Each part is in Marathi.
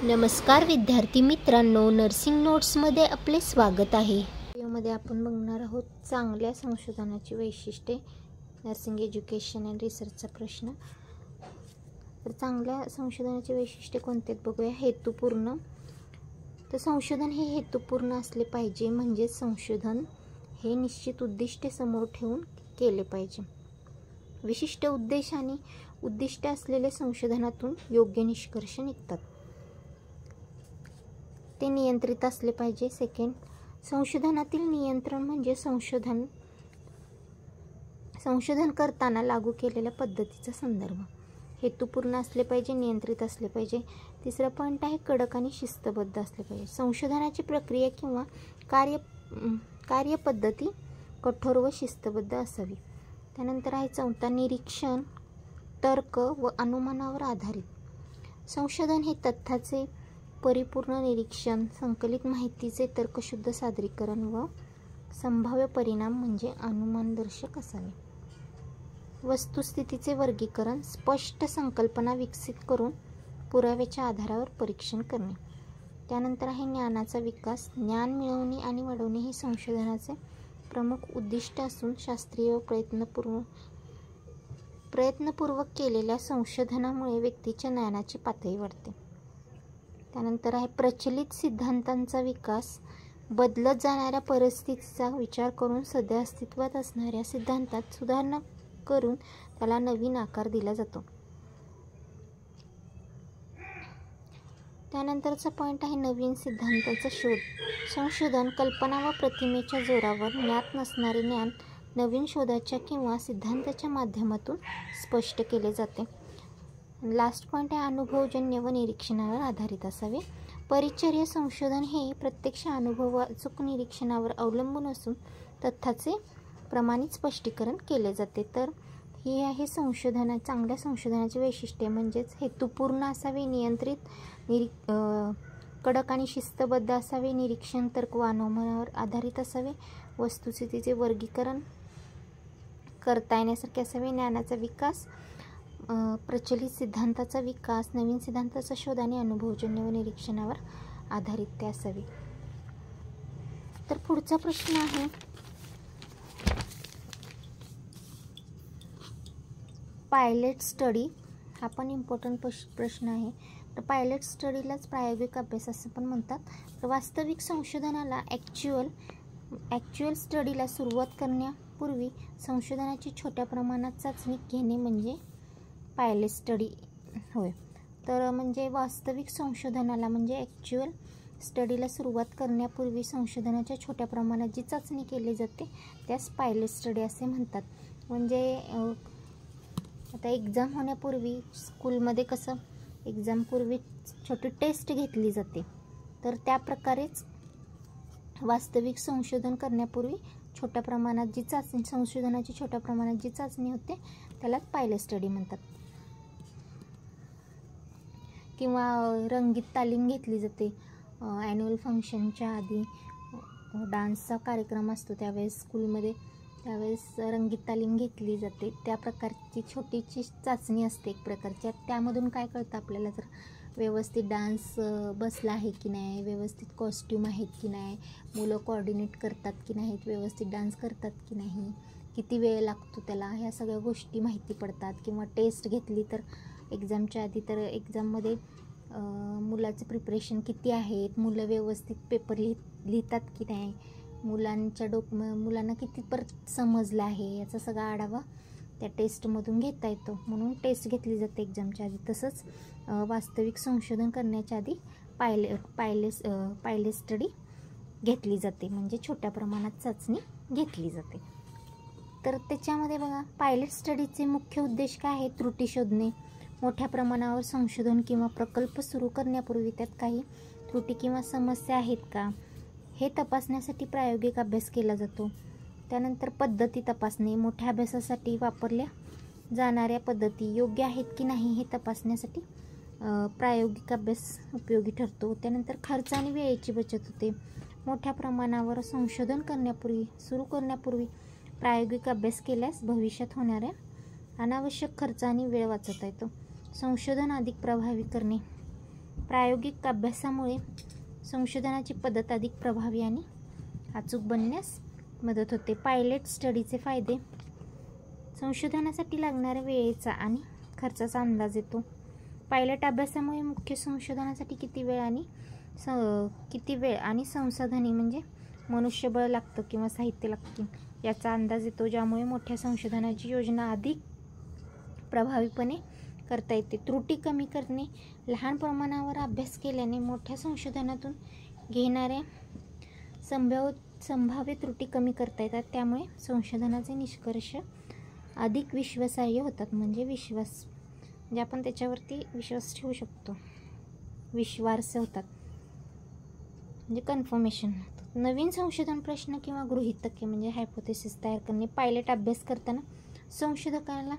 नमस्कार विद्यार्थी मित्रांनो, नर्सिंग नोट्समध्ये आपले स्वागत आहे। व्हिडिओमध्ये आपण बघणार आहोत चांगल्या संशोधनाची वैशिष्ट्ये, नर्सिंग एज्युकेशन अँड रिसर्चचा प्रश्न। तर चांगल्या संशोधनाची वैशिष्ट्ये कोणते बघूया। हेतुपूर्ण। तर संशोधन हे हेतुपूर्ण असले पाहिजे, म्हणजे संशोधन हे निश्चित उद्दिष्टे समोर ठेवून केले पाहिजे। विशिष्ट उद्देश आणि उद्दिष्ट असलेले संशोधनातून योग्य निष्कर्ष निघतात। ते नियंत्रित असले पाहिजे। सेकंड, संशोधनातील नियंत्रण म्हणजे संशोधन करताना लागू केलेल्या पद्धतीचा संदर्भ। हेतुपूर्ण असले पाहिजे, नियंत्रित असले पाहिजे। तिसरा पॉईंट आहे कडक आणि शिस्तबद्ध असले पाहिजे। संशोधनाची प्रक्रिया किंवा कार्यपद्धती कठोर व शिस्तबद्ध असावी। त्यानंतर आहे चौथा, निरीक्षण, तर्क व अनुमानावर आधारित। संशोधन हे तथ्याचे परिपूर्ण निरीक्षण, संकलित माहितीचे तर्कशुद्ध सादरीकरण व संभाव्य परिणाम म्हणजे अनुमानदर्शक असावे। वस्तुस्थितीचे वर्गीकरण, स्पष्ट संकल्पना विकसित करून पुराव्याच्या आधारावर परीक्षण करणे। त्यानंतर आहे ज्ञानाचा विकास, ज्ञान मिळवणे आणि वाढवणे हे संशोधनाचे प्रमुख उद्दिष्ट असून शास्त्रीय व प्रयत्नपूर्वक केलेल्या संशोधनामुळे व्यक्तीच्या ज्ञानाची पातळी वाढते। त्यानंतर आहे प्रचलित सिद्धांतांचा विकास, बदलत जाणाऱ्या परिस्थितीचा विचार करून सध्या अस्तित्वात असणाऱ्या सिद्धांतात सुधारणा करून त्याला नवीन आकार दिला जातो। त्यानंतरचा पॉईंट आहे नवीन सिद्धांताचा शोध। संशोधन कल्पना व प्रतिमेच्या जोरावर ज्ञात नसणारे ज्ञान नवीन शोधाच्या किंवा सिद्धांताच्या माध्यमातून स्पष्ट केले जाते। लास्ट पॉईंट आहे अनुभवजन्य व निरीक्षणावर आधारित असावे। परिचर्या संशोधन हे प्रत्यक्ष अनुभव व अचूक निरीक्षणावर अवलंबून असून तथ्याचे प्रमाणित स्पष्टीकरण केले जाते। तर ही आहे चांगल्या संशोधनाची वैशिष्ट्ये, म्हणजेच हेतुपूर्ण असावे, नियंत्रित, कडक आणि शिस्तबद्ध असावे, निरीक्षण, तर्क व अनुमानावर आधारित असावे, वस्तुस्थितीचे वर्गीकरण करता येण्यासारखे असावे, ज्ञानाचा विकास, प्रचलित सिद्धांताचा विकास, नवीन सिद्धांताचा शोध आणि अनुभवजन्य व निरीक्षणावर आधारित ते असावे। तर पुढचा प्रश्न आहे पायलट स्टडी। हा पण इम्पॉर्टंट प्रश्न आहे। तर पायलट स्टडीलाच प्रायोगिक अभ्यास असं पण म्हणतात। तर वास्तविक संशोधनाला ॲक्च्युअल स्टडीला सुरुवात करण्यापूर्वी संशोधनाची छोट्या प्रमाणात चाचणी घेणे म्हणजे पायलट स्टडी होय। तर म्हणजे वास्तविक संशोधनाला म्हणजे ॲक्च्युअल स्टडीला सुरुवात करण्यापूर्वी संशोधनाच्या छोट्या प्रमाणात जी चाचणी केली जाते त्यास पायलट स्टडी असे म्हणतात। म्हणजे आता एक्झाम होण्यापूर्वी स्कूलमध्ये कसं एक्झामपूर्वी छोटी टेस्ट घेतली जाते, तर त्या प्रकारेच वास्तविक संशोधन करण्यापूर्वी छोट्या प्रमाणात जी चाचणी, संशोधनाची छोट्या प्रमाणात जी चाचणी होते त्याला पायलट स्टडी म्हणतात। किंवा रंगीत तालीम घेतली जाते। ॲन्युअल फंक्शनच्या आधी डान्सचा कार्यक्रम असतो त्यावेळेस स्कूलमध्ये, त्यावेळेस रंगीत तालीम घेतली जाते। त्या प्रकारची छोटीशी चाचणी असते एक प्रकारची। त्यामधून काय कळतं आपल्याला, तर व्यवस्थित डान्स बसला आहे की नाही, व्यवस्थित कॉस्ट्यूम आहेत की नाही, मुलं कोऑर्डिनेट करतात की नाहीत, व्यवस्थित डान्स करतात की नाही, किती वेळ लागतो त्याला, ह्या सगळ्या गोष्टी माहिती पडतात। किंवा टेस्ट घेतली तर एक्झामच्या आधी, तर एक्झाममध्ये मुलाचं प्रिपरेशन किती आहेत, मुलं व्यवस्थित पेपर लिहितात की नाही, मुलांना किती परत समजलं आहे, याचा सगळा आढावा त्या टेस्टमधून घेता येतो। म्हणून टेस्ट घेतली जाते एक्झामच्या आधी। तसंच वास्तविक संशोधन करण्याच्या आधी पायलट स्टडी घेतली जाते, म्हणजे छोट्या प्रमाणात चाचणी घेतली जाते। तर त्याच्यामध्ये बघा, पायलट स्टडीचे मुख्य उद्देश काय आहे? त्रुटी शोधणे। मोठ्या प्रमाणावर संशोधन किंवा प्रकल्प सुरू करण्यापूर्वी त्यात काही त्रुटी किंवा समस्या आहेत का हे तपासण्यासाठी प्रायोगिक अभ्यास केला जातो। त्यानंतर पद्धती तपासणे, मोठ्या अभ्यासासाठी वापरल्या जाणाऱ्या पद्धती योग्य आहेत की नाही हे तपासण्यासाठी प्रायोगिक अभ्यास उपयोगी ठरतो। त्यानंतर खर्च आणि वेळेची बचत होते। मोठ्या प्रमाणावर संशोधन सुरू करण्यापूर्वी प्रायोगिक अभ्यास केल्यास भविष्यात होणाऱ्या अनावश्यक खर्च आणि वेळ वाचवता येतो। संशोधन अधिक प्रभावी करणे, प्रायोगिक अभ्यासामुळे संशोधनाची पद्धत अधिक प्रभावी आणि अचूक बनण्यास मदत होते. पायलट स्टडीचे फायदे. संशोधनासाठी लागणाऱ्या वेळेचा आणि खर्चाचा अंदाज येतो. पायलट अभ्यासामुळे मुख्य संशोधनासाठी किती वेळ आणि संसाधने म्हणजे मनुष्यबळ लागतं किंवा साहित्य लागतील याचा अंदाज येतो, ज्यामुळे मोठ्या संशोधनाची योजना अधिक प्रभावीपणे करता येते. त्रुटी कमी करणे. लहान प्रमाणावर अभ्यास केल्याने मोठ्या संशोधनातून घेणाऱ्या संभाव्य त्रुटी कमी करता येतात. त्यामुळे संशोधनाचे निष्कर्ष अधिक विश्वासार्ह होतात. म्हणजे आपण त्याच्यावरती विश्वास ठेवू शकतो, विश्वासार्ह होतात, म्हणजे कन्फर्मेशन. नवीन संशोधन प्रश्न किंवा गृहीतके म्हणजे हायपोथेसिस तयार करणे. पायलट अभ्यास करताना संशोधकाला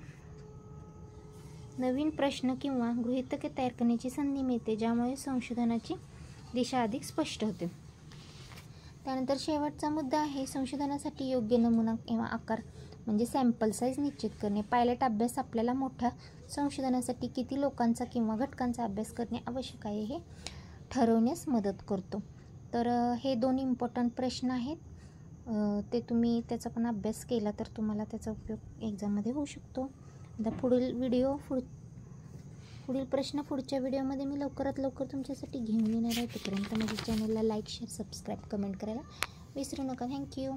नवीन प्रश्न किंवा गृहीतके तयार करण्याची संधी मिळते, ज्यामुळे संशोधनाची दिशा अधिक स्पष्ट होते. त्यानंतर शेवटचा मुद्दा आहे संशोधनासाठी योग्य नमुना किंवा आकार म्हणजे सॅम्पल साईज निश्चित करणे. पायलट अभ्यास आपल्याला मोठ्या संशोधनासाठी किती लोकांचा किंवा घटकांचा अभ्यास करणे आवश्यक आहे हे ठरवण्यास मदत करतो. तर हे 2 इम्पॉर्टंट प्रश्न आहेत. ते तुम्ही त्याचा पण अभ्यास केला तर तुम्हाला त्याचा उपयोग एक्झाममध्ये होऊ शकतो. आता पुढील प्रश्न पुढच्या व्हिडिओमध्ये मी लवकरात लवकर तुमच्यासाठी घेऊन येणार आहे. तोपर्यंत माझ्या चॅनलला लाईक, शेअर, सबस्क्राईब, कमेंट करायला विसरू नका. थँक्यू.